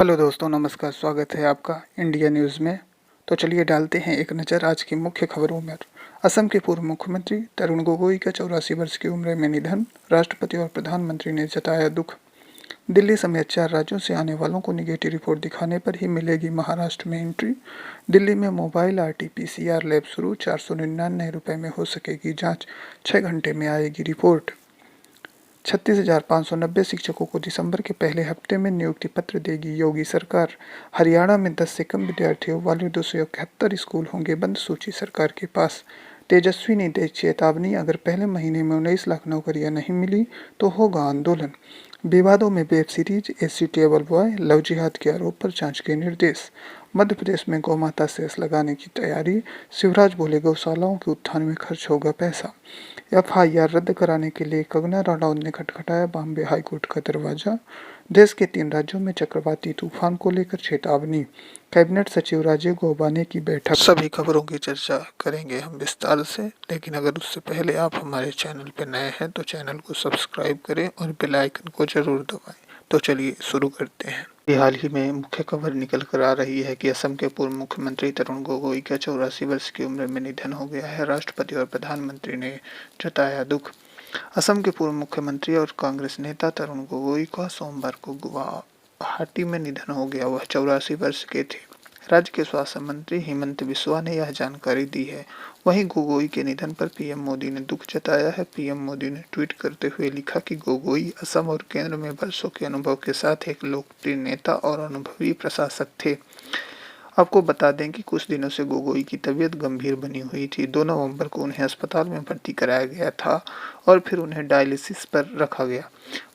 Hello दोस्तों, नमस्कार। स्वागत है आपका इंडिया न्यूज़ में। तो चलिए डालते हैं एक नज़र आज की मुख्य खबरों में। असम के पूर्व मुख्यमंत्री तरुण गोगोई का 84 वर्ष की उम्र में निधन। राष्ट्रपति और प्रधानमंत्री ने जताया दुख। दिल्ली समेत 4 राज्यों से आने वालों को निगेटिव रिपोर्ट दिखाने पर ही मिलेगी महाराष्ट्र में एंट्री। दिल्ली में मोबाइल RT-PCR लैब शुरू। 499 रुपये में हो सकेगी जाँच। 6 घंटे में आएगी रिपोर्ट। 36,590 शिक्षकों को दिसंबर के पहले हफ्ते में नियुक्ति पत्र देगी योगी सरकार। हरियाणा में 10 से कम विद्यार्थियों वाले 271 स्कूल होंगे बंद, सूची सरकार के पास। तेजस्वी ने दी चेतावनी, अगर पहले महीने में 19 लाख नौकरियां नहीं मिली तो होगा आंदोलन। विवादों में web series AC table boy, love जिहाद के आरोप पर जांच के निर्देश। मध्य प्रदेश में गौमाता सेस लगाने की तैयारी। शिवराज बोले गौशालाओं के उत्थान में खर्च होगा पैसा। FIR रद्द कराने के लिए कंगना रनौत ने खटखटाया बॉम्बे हाईकोर्ट का दरवाजा। देश के 3 राज्यों में चक्रवाती तूफान को लेकर चेतावनी। कैबिनेट सचिव राजीव गौबा की बैठक। सभी खबरों की चर्चा करेंगे हम विस्तार से, लेकिन अगर उससे पहले आप हमारे चैनल पर नए हैं तो चैनल को सब्सक्राइब करें और बेल आइकन को जरूर दबाएं। तो चलिए शुरू करते हैं। हाल ही में मुख्य खबर निकल कर आ रही है कि असम के पूर्व मुख्यमंत्री तरुण गोगोई का 84 वर्ष की उम्र में निधन हो गया है। राष्ट्रपति और प्रधानमंत्री ने जताया दुख। असम के पूर्व मुख्यमंत्री और कांग्रेस नेता तरुण गोगोई का सोमवार को गुवाहाटी में निधन हो गया। वह 84 वर्ष के थे। राज्य के स्वास्थ्य मंत्री हेमंत बिस्वा ने यह जानकारी दी है। वहीं गोगोई के निधन पर पीएम मोदी ने दुख जताया है। पीएम मोदी ने ट्वीट करते हुए लिखा कि गोगोई असम और केंद्र में वर्षों के अनुभव के साथ एक लोकप्रिय नेता और अनुभवी प्रशासक थे। आपको बता दें कि कुछ दिनों से गोगोई की तबीयत गंभीर बनी हुई थी। 2 नवंबर को उन्हें अस्पताल में भर्ती कराया गया था और फिर उन्हें डायलिसिस पर रखा गया।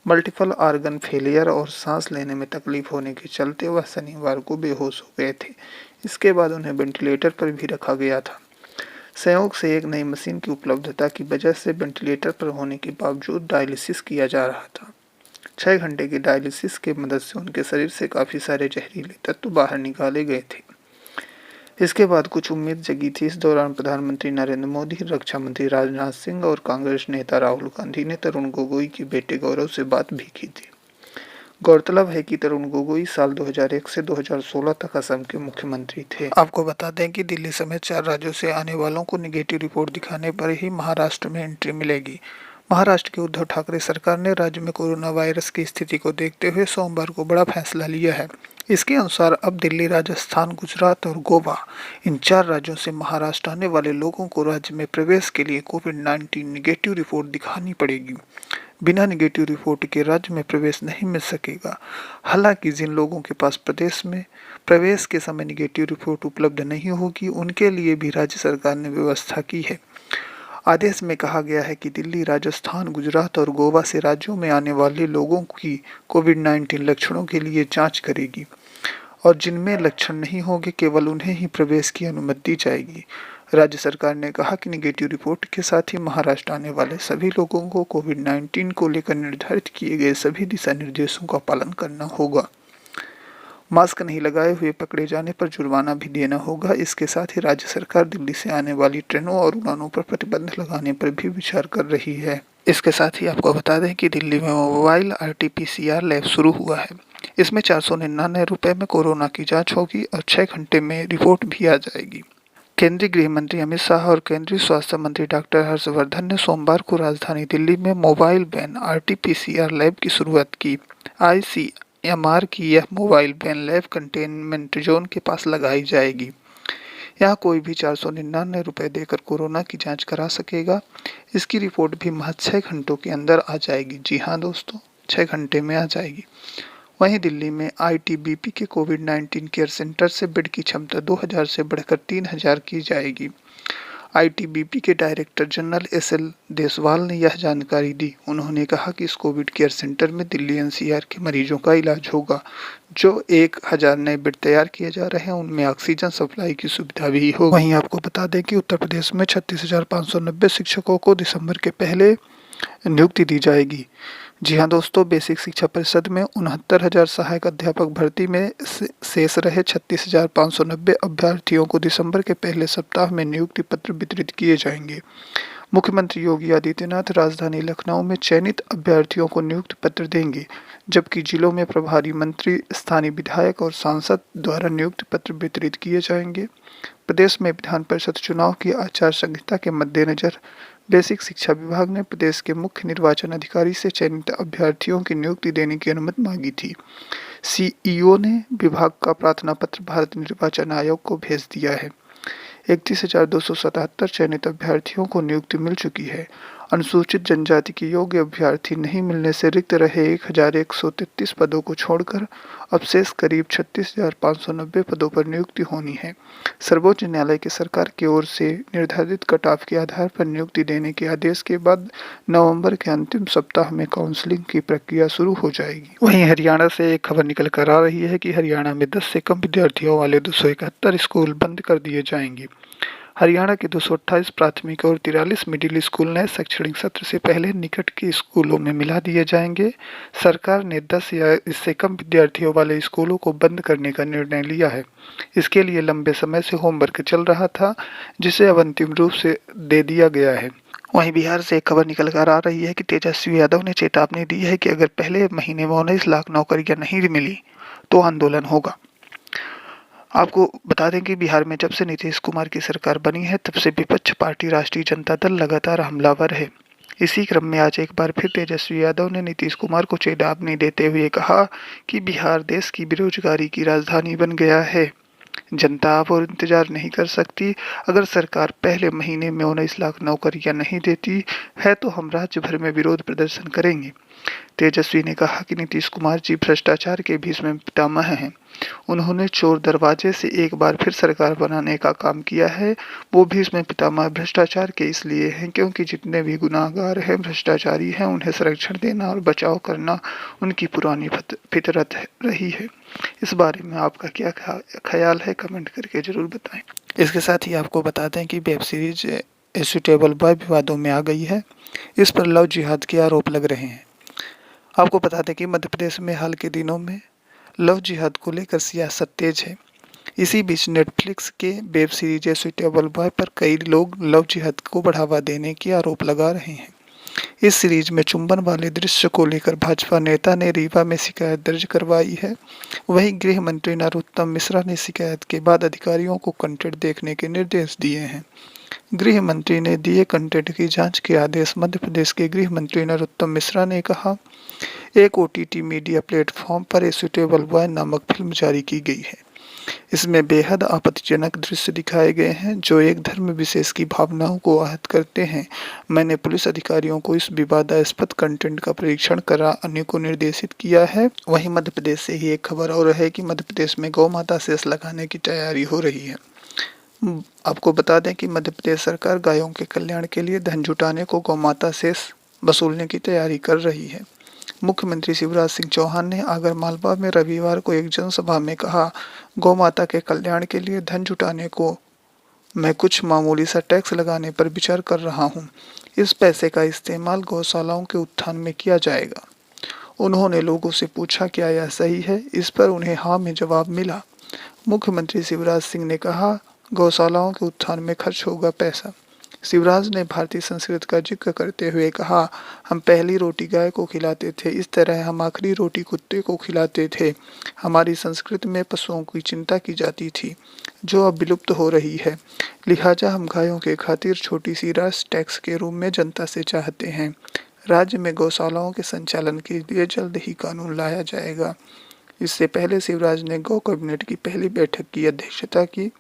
मल्टीपल ऑर्गन फेलियर और सांस लेने में तकलीफ होने के चलते वह शनिवार को बेहोश हो गए थे। इसके बाद उन्हें वेंटिलेटर पर भी रखा गया था। संयोग से एक नई मशीन की उपलब्धता की वजह से वेंटिलेटर पर होने के बावजूद डायलिसिस किया जा रहा था। 6 घंटे की डायलिसिस की मदद से उनके शरीर से काफ़ी सारे जहरीले तत्व बाहर निकाले गए थे। इसके बाद कुछ उम्मीद जगी थी। इस दौरान प्रधानमंत्री नरेंद्र मोदी, रक्षा मंत्री राजनाथ सिंह और कांग्रेस नेता राहुल गांधी ने तरुण गोगोई के बेटे गौरव से बात भी की थी। गौरतलब है कि तरुण गोगोई साल 2001 से 2016 तक असम के मुख्यमंत्री थे। आपको बता दें कि दिल्ली समेत 4 राज्यों से आने वालों को निगेटिव रिपोर्ट दिखाने पर ही महाराष्ट्र में एंट्री मिलेगी। महाराष्ट्र की उद्धव ठाकरे सरकार ने राज्य में कोरोना वायरस की स्थिति को देखते हुए सोमवार को बड़ा फैसला लिया है। इसके अनुसार अब दिल्ली, राजस्थान, गुजरात और गोवा, इन 4 राज्यों से महाराष्ट्र आने वाले लोगों को राज्य में प्रवेश के लिए कोविड-19 निगेटिव रिपोर्ट दिखानी पड़ेगी। बिना निगेटिव रिपोर्ट के राज्य में प्रवेश नहीं मिल सकेगा। हालांकि जिन लोगों के पास प्रदेश में प्रवेश के समय निगेटिव रिपोर्ट उपलब्ध नहीं होगी, उनके लिए भी राज्य सरकार ने व्यवस्था की है। आदेश में कहा गया है कि दिल्ली, राजस्थान, गुजरात और गोवा से राज्यों में आने वाले लोगों की कोविड-19 लक्षणों के लिए जांच करेगी और जिनमें लक्षण नहीं होंगे केवल उन्हें ही प्रवेश की अनुमति दी जाएगी। राज्य सरकार ने कहा कि निगेटिव रिपोर्ट के साथ ही महाराष्ट्र आने वाले सभी लोगों को कोविड-19 को लेकर निर्धारित किए गए सभी दिशा निर्देशों का पालन करना होगा। मास्क नहीं लगाए हुए पकड़े जाने पर जुर्माना भी देना होगा। इसके साथ ही राज्य सरकार दिल्ली से आने वाली ट्रेनों और उड़ानों पर प्रतिबंध लगाने पर भी विचार कर रही है। इसके साथ ही आपको बता दें कि दिल्ली में मोबाइल RT-PCR लैब शुरू हुआ है। इसमें 499 रुपये में कोरोना की जांच होगी और 6 घंटे में रिपोर्ट भी आ जाएगी। केंद्रीय गृह मंत्री अमित शाह और केंद्रीय स्वास्थ्य मंत्री डॉक्टर हर्षवर्धन ने सोमवार को राजधानी दिल्ली में मोबाइल वैन RT-PCR लैब की शुरुआत की। ICMR की यह mobile van lab containment zone के पास लगाई जाएगी। यहाँ कोई भी 499 रुपये देकर कोरोना की जांच करा सकेगा। इसकी रिपोर्ट भी महज 6 घंटों के अंदर आ जाएगी। जी हाँ दोस्तों, 6 घंटे में आ जाएगी। वहीं दिल्ली में ITBP के कोविड-19 केयर सेंटर से बेड की क्षमता 2000 से बढ़कर 3000 की जाएगी। ITBP के डायरेक्टर जनरल SL देसवाल ने यह जानकारी दी। उन्होंने कहा कि इस कोविड केयर सेंटर में दिल्ली NCR के मरीजों का इलाज होगा। जो 1000 नए बेड तैयार किए जा रहे हैं, उनमें ऑक्सीजन सप्लाई की सुविधा भी होगी। वहीं आपको बता दें कि उत्तर प्रदेश में 36,590 शिक्षकों को दिसंबर के पहले नियुक्ति दी जाएगी। जी हाँ दोस्तों, बेसिक शिक्षा परिषद में 69,000 सहायक अध्यापक भर्ती में शेष रहे 36,590 अभ्यर्थियों को दिसंबर के पहले सप्ताह में नियुक्ति पत्र वितरित किए जाएंगे। मुख्यमंत्री योगी आदित्यनाथ राजधानी लखनऊ में चयनित अभ्यर्थियों को नियुक्ति पत्र देंगे, जबकि जिलों में प्रभारी मंत्री, स्थानीय विधायक और सांसद द्वारा नियुक्ति पत्र वितरित किए जाएंगे। प्रदेश में विधान परिषद चुनाव की आचार संहिता के मद्देनजर बेसिक शिक्षा विभाग ने प्रदेश के मुख्य निर्वाचन अधिकारी से चयनित अभ्यर्थियों की नियुक्ति देने की अनुमति मांगी थी। सीईओ ने विभाग का प्रार्थना पत्र भारत निर्वाचन आयोग को भेज दिया है। 31,277 चयनित अभ्यर्थियों को नियुक्ति मिल चुकी है। अनुसूचित जनजाति के योग्य अभ्यर्थी नहीं मिलने से रिक्त रहे 1,133 पदों को छोड़कर अब शेष करीब 36,590 पदों पर नियुक्ति होनी है। सर्वोच्च न्यायालय की सरकार की ओर से निर्धारित कट ऑफ के आधार पर नियुक्ति देने के आदेश के बाद नवंबर के अंतिम सप्ताह में काउंसलिंग की प्रक्रिया शुरू हो जाएगी। वहीं हरियाणा से एक खबर निकल कर आ रही है कि हरियाणा में 10 से कम विद्यार्थियों वाले 271 स्कूल बंद कर दिए जाएंगे। हरियाणा के 228 प्राथमिक और 43 मिडिल स्कूल नए शैक्षणिक सत्र से पहले निकट के स्कूलों में मिला दिए जाएंगे। सरकार ने 10 या इससे कम विद्यार्थियों वाले स्कूलों को बंद करने का निर्णय लिया है। इसके लिए लंबे समय से होमवर्क चल रहा था, जिसे अब अंतिम रूप से दे दिया गया है। वहीं बिहार से एक खबर निकल कर आ रही है कि तेजस्वी यादव ने चेतावनी दी है कि अगर पहले महीने में 19 लाख नौकरियां नहीं मिली तो आंदोलन होगा। आपको बता दें कि बिहार में जब से नीतीश कुमार की सरकार बनी है, तब से विपक्ष पार्टी राष्ट्रीय जनता दल लगातार हमलावर है। इसी क्रम में आज एक बार फिर तेजस्वी यादव ने नीतीश कुमार को चेतावनी देते हुए कहा कि बिहार देश की बेरोजगारी की राजधानी बन गया है। जनता अब और इंतजार नहीं कर सकती। अगर सरकार पहले महीने में 19 लाख नौकरियां नहीं देती है तो हम राज्य भर में विरोध प्रदर्शन करेंगे। तेजस्वी ने कहा कि नीतीश कुमार जी भ्रष्टाचार के भीष्म पितामह हैं। उन्होंने चोर दरवाजे से एक बार फिर सरकार बनाने का काम किया है। वो भीष्म पितामह भ्रष्टाचार के इसलिए हैं क्योंकि जितने भी गुनाहगार हैं, भ्रष्टाचारी हैं, उन्हें संरक्षण देना और बचाव करना उनकी पुरानी फितरत रही है। इस बारे में आपका क्या ख्याल है, कमेंट करके जरूर बताएं। इसके साथ ही आपको बता दें कि web series a suitable boy विवादों में आ गई है। इस पर लव जिहाद के आरोप लग रहे हैं। आपको बता दें कि मध्य प्रदेश में हाल के दिनों में लव जिहाद को लेकर सियासत तेज है। इसी बीच नेटफ्लिक्स के web series a suitable boy पर कई लोग लव जिहाद को बढ़ावा देने के आरोप लगा रहे हैं। इस सीरीज में चुंबन वाले दृश्य को लेकर भाजपा नेता ने रीवा में शिकायत दर्ज करवाई है। वहीं गृह मंत्री नरोत्तम मिश्रा ने शिकायत के बाद अधिकारियों को कंटेंट देखने के निर्देश दिए हैं। गृह मंत्री ने दिए कंटेंट की जांच के आदेश। मध्य प्रदेश के गृह मंत्री नरोत्तम मिश्रा ने कहा, एक ओटीटी मीडिया प्लेटफॉर्म पर ए सुटेबल बॉय नामक फिल्म जारी की गई है। इसमें बेहद आपत्तिजनक दृश्य दिखाए गए हैं जो एक धर्म विशेष की भावनाओं को आहत करते हैं। मैंने पुलिस अधिकारियों को इस विवादास्पद कंटेंट का परीक्षण करा अन्य को निर्देशित किया है। वहीं मध्य प्रदेश से ही एक खबर और है कि मध्य प्रदेश में गौ माता सेस लगाने की तैयारी हो रही है। आपको बता दें कि मध्य प्रदेश सरकार गायों के कल्याण के लिए धन जुटाने को गौ माता सेस वसूलने की तैयारी कर रही है। मुख्यमंत्री शिवराज सिंह चौहान ने आगरमालवा में रविवार को एक जनसभा में कहा, गौ माता के कल्याण के लिए धन जुटाने को मैं कुछ मामूली सा टैक्स लगाने पर विचार कर रहा हूं। इस पैसे का इस्तेमाल गौशालाओं के उत्थान में किया जाएगा। उन्होंने लोगों से पूछा क्या यह सही है। इस पर उन्हें हाँ में जवाब मिला। मुख्यमंत्री शिवराज सिंह ने कहा, गौशालाओं के उत्थान में खर्च होगा पैसा। शिवराज ने भारतीय संस्कृति का जिक्र करते हुए कहा, हम पहली रोटी गाय को खिलाते थे, इस तरह हम आखिरी रोटी कुत्ते को खिलाते थे। हमारी संस्कृति में पशुओं की चिंता की जाती थी जो अब विलुप्त हो रही है। लिहाजा हम गायों के खातिर छोटी सी राशि टैक्स के रूप में जनता से चाहते हैं। राज्य में गौशालाओं के संचालन के लिए जल्द ही कानून लाया जाएगा। इससे पहले शिवराज ने गौ कैबिनेट की पहली बैठक की अध्यक्षता की।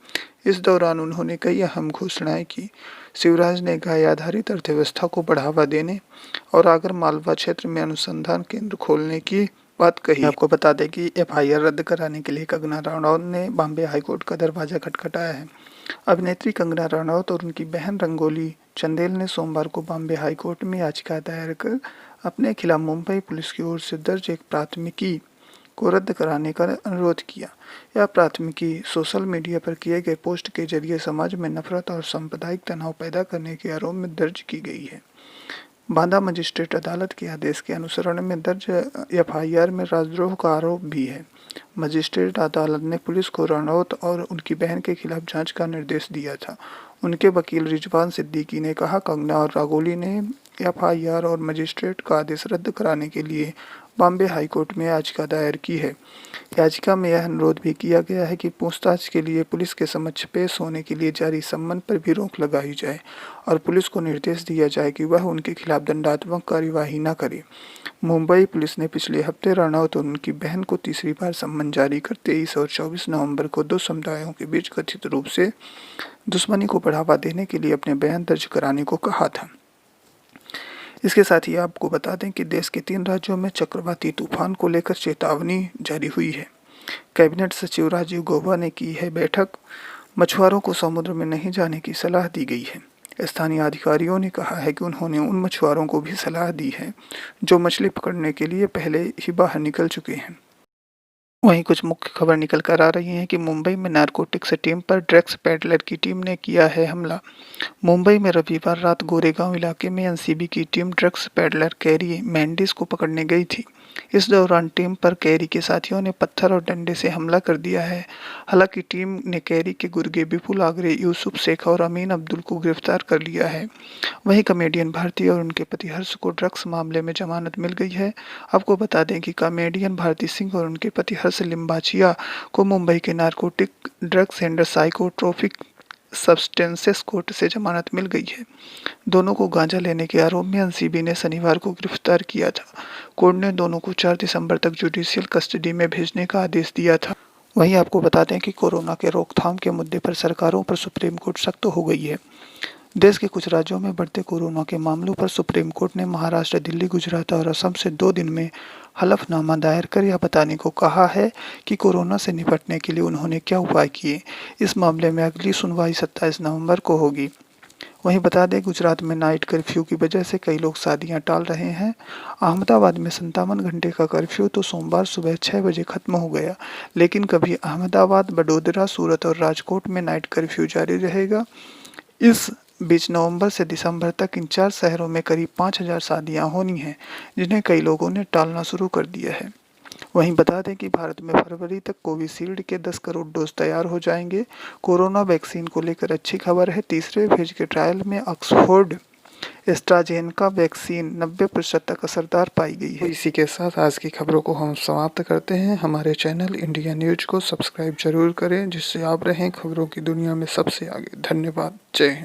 इस दौरान उन्होंने कई अहम घोषणाएं की। शिवराज ने गाय आधारित अर्थव्यवस्था को बढ़ावा देने और आगरमालवा क्षेत्र में अनुसंधान केंद्र खोलने की बात कही। आपको बता दें कि एफआईआर रद्द कराने के लिए कंगना रनौत ने बॉम्बे हाईकोर्ट का दरवाजा खटखटाया है। अभिनेत्री कंगना रनौत और उनकी बहन रंगोली चंदेल ने सोमवार को बॉम्बे हाईकोर्ट में याचिका दायर कर अपने खिलाफ मुंबई पुलिस की ओर से दर्ज एक प्राथमिकी को रद्द कराने का अनुरोध किया। यह प्राथमिकी सोशल मीडिया पर किए गए पोस्ट के जरिए समाज में नफरत और सांप्रदायिक तनाव पैदा करने के आरोप में दर्ज की गई है। बांदा मजिस्ट्रेट अदालत के आदेश के अनुसरण में दर्ज एफआईआर में राजद्रोह का आरोप भी है। मजिस्ट्रेट अदालत ने पुलिस को रनौत और उनकी बहन के खिलाफ जांच का निर्देश दिया था। उनके वकील रिजवान सिद्दीकी ने कहा, कंगना और रागोली ने एफआईआर और मजिस्ट्रेट का आदेश रद्द कराने के लिए बॉम्बे हाई कोर्ट में याचिका दायर की है। याचिका में यह अनुरोध भी किया गया है कि पूछताछ के लिए पुलिस के समक्ष पेश होने के लिए जारी सम्मन पर भी रोक लगाई जाए और पुलिस को निर्देश दिया जाए कि वह उनके खिलाफ दंडात्मक कार्यवाही न करे। मुंबई पुलिस ने पिछले हफ्ते रनौत और उनकी बहन को तीसरी बार सम्मन जारी कर 23 और 24 नवंबर को दो समुदायों के बीच कथित रूप से दुश्मनी को बढ़ावा देने के लिए अपने बयान दर्ज कराने को कहा था। इसके साथ ही आपको बता दें कि देश के 3 राज्यों में चक्रवाती तूफान को लेकर चेतावनी जारी हुई है। कैबिनेट सचिव राजीव गौबा ने की है बैठक। मछुआरों को समुद्र में नहीं जाने की सलाह दी गई है। स्थानीय अधिकारियों ने कहा है कि उन्होंने उन मछुआरों को भी सलाह दी है जो मछली पकड़ने के लिए पहले ही बाहर निकल चुके हैं। वहीं कुछ मुख्य खबर निकल कर आ रही है कि मुंबई में नारकोटिक्स टीम पर ड्रग्स पेडलर की टीम ने किया है हमला। मुंबई में रविवार रात गोरेगांव इलाके में एनसीबी की team drugs peddler carry Mendis को पकड़ने गई थी। इस दौरान टीम पर कैरी के साथियों ने पत्थर और डंडे से हमला कर दिया है। हालांकि टीम ने कैरी के गुर्गे विपुल आगरे, यूसुफ शेख और अमीन अब्दुल को गिरफ्तार कर लिया है। वहीं कॉमेडियन भारती और उनके पति हर्ष को ड्रग्स मामले में जमानत मिल गई है। आपको बता दें कि कॉमेडियन भारती सिंह और उनके पति हर्ष लिम्बाचिया को मुंबई के narcotic drugs and psychotropic substances court से जमानत मिल गई है। दोनों को गांजा लेने के आरोप में एनसीबी ने शनिवार को गिरफ्तार किया था। कोर्ट ने दोनों को 4 दिसंबर तक जुडिशियल कस्टडी में भेजने का आदेश दिया था। वहीं आपको बता दें कि कोरोना के रोकथाम के मुद्दे पर सरकारों पर सुप्रीम कोर्ट सख्त हो गई है। देश के कुछ राज्यों में बढ़ते कोरोना के मामलों पर सुप्रीम कोर्ट ने महाराष्ट्र, दिल्ली, गुजरात और असम से 2 दिन में हलफनामा दायर कर यह बताने को कहा है कि कोरोना से निपटने के लिए उन्होंने क्या उपाय किए। इस मामले में अगली सुनवाई 27 नवंबर को होगी। वहीं बता दें, गुजरात में नाइट कर्फ्यू की वजह से कई लोग शादियां टाल रहे हैं। अहमदाबाद में 57 घंटे का कर्फ्यू तो सोमवार सुबह 6 बजे खत्म हो गया, लेकिन कभी अहमदाबाद, बडोदरा, सूरत और राजकोट में नाइट कर्फ्यू जारी रहेगा। इस बीच नवंबर से दिसंबर तक इन 4 शहरों में करीब 5000 शादियां होनी हैं, जिन्हें कई लोगों ने टालना शुरू कर दिया है। वहीं बता दें कि भारत में फरवरी तक कोविशील्ड के 10 करोड़ डोज तैयार हो जाएंगे। कोरोना वैक्सीन को लेकर अच्छी खबर है। तीसरे फेज के ट्रायल में ऑक्सफोर्ड एस्ट्राजेनेका वैक्सीन 90% तक असरदार पाई गई है। इसी के साथ आज की खबरों को हम समाप्त करते हैं। हमारे चैनल इंडिया न्यूज को सब्सक्राइब जरूर करें, जिससे आप रहें खबरों की दुनिया में सबसे आगे। धन्यवाद। जय हिंद।